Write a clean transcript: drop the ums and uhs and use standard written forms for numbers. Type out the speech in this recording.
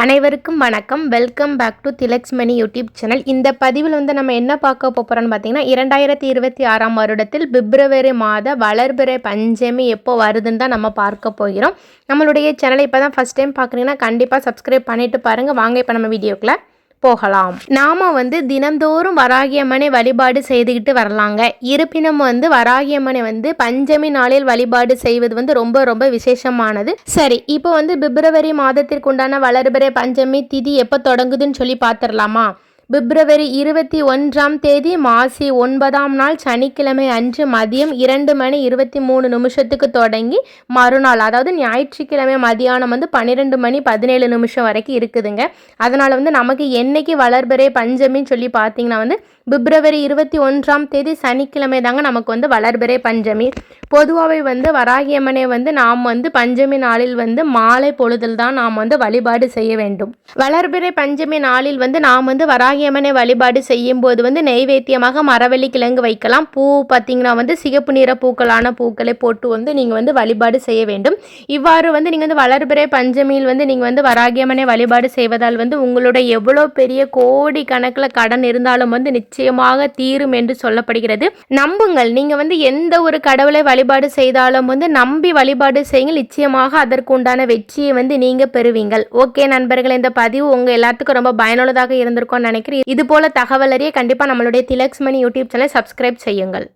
அனைவருக்கும் வணக்கம். Welcome back to Tilak's Mani YouTube channel. இந்த பதிவில் நம்ம என்ன பார்க்க போகிறோம்னு பார்த்தீங்கன்னா 2026 வருடத்தில் பிப்ரவரி மாத வளர்பிறை பஞ்சமி எப்போ வருதுன்னு தான் நம்ம பார்க்க போகிறோம். நம்மளுடைய சேனலை இப்போ தான் ஃபஸ்ட் டைம் பார்க்குறீங்கன்னா கண்டிப்பாக சப்ஸ்கிரைப் பண்ணிவிட்டு பாருங்கள். வாங்க இப்போ நம்ம வீடியோக்குள்ளே போகலாம். நாம் தினந்தோறும் வராகியம்மனை வழிபாடு செய்துக்கிட்டு வரலாங்க. இருப்பினும் வராகியம்மனை பஞ்சமி நாளில் வழிபாடு செய்வது ரொம்ப ரொம்ப விசேஷமானது. சரி, இப்போ பிப்ரவரி மாதத்திற்கு உண்டான வளர்பிறை பஞ்சமி திதி எப்போ தொடங்குதுன்னு சொல்லி பார்த்துடலாமா? பிப்ரவரி 21ஆம் தேதி மாசி 9ஆம் நாள் சனிக்கிழமை அன்று மதியம் 2:23 தொடங்கி மறுநாள் அதாவது ஞாயிற்றுக்கிழமை மதியானம் 12:17 வரைக்கும் இருக்குதுங்க. அதனால் நமக்கு என்னைக்கு வளர்பிறை பஞ்சமின்னு சொல்லி பார்த்தீங்கன்னா பிப்ரவரி 21ஆம் தேதி சனிக்கிழமை தாங்க நமக்கு வளர்பிறை பஞ்சமி. பொதுவாகவே வராகியம்மனை நாம் பஞ்சமி நாளில் மாலை பொழுதில் தான் நாம் வழிபாடு செய்ய வேண்டும். வளர்பிறை பஞ்சமி நாளில் நாம் வராகியம்மனை வழிபாடு செய்யும் போது நெய்வேத்தியமாக மரவள்ளி கிழங்கு வைக்கலாம். பூ பார்த்தீங்கன்னா சிகப்பு நிற பூக்களான பூக்களை போட்டு நீங்கள் வழிபாடு செய்ய வேண்டும். இவ்வாறு நீங்கள் வளர்பிறை பஞ்சமியில் நீங்கள் வராகியம்மனை வழிபாடு செய்வதால் உங்களுடைய எவ்வளோ பெரிய கோடி கணக்கில் கடன் இருந்தாலும் நிச்சயமாக தீரும் என்று சொல்லப்படுகிறது. நம்புங்கள். நீங்கள் எந்த ஒரு கடவுளை வழிபாடு செய்தாலும் நம்பி வழிபாடு செய்யுங்கள். நிச்சயமாக அதற்கு உண்டான வெற்றியை நீங்கள் பெறுவீங்கள். ஓகே நண்பர்கள், இந்த பதிவு உங்கள் எல்லாத்துக்கும் ரொம்ப பயனுள்ளதாக இருந்திருக்கும்னு நினைக்கிறேன். இது போல தகவல் அறிய கண்டிப்பாக நம்மளுடைய திலக்ஸ் மணி யூடியூப் சேனலை சப்ஸ்கிரைப் செய்யுங்கள்.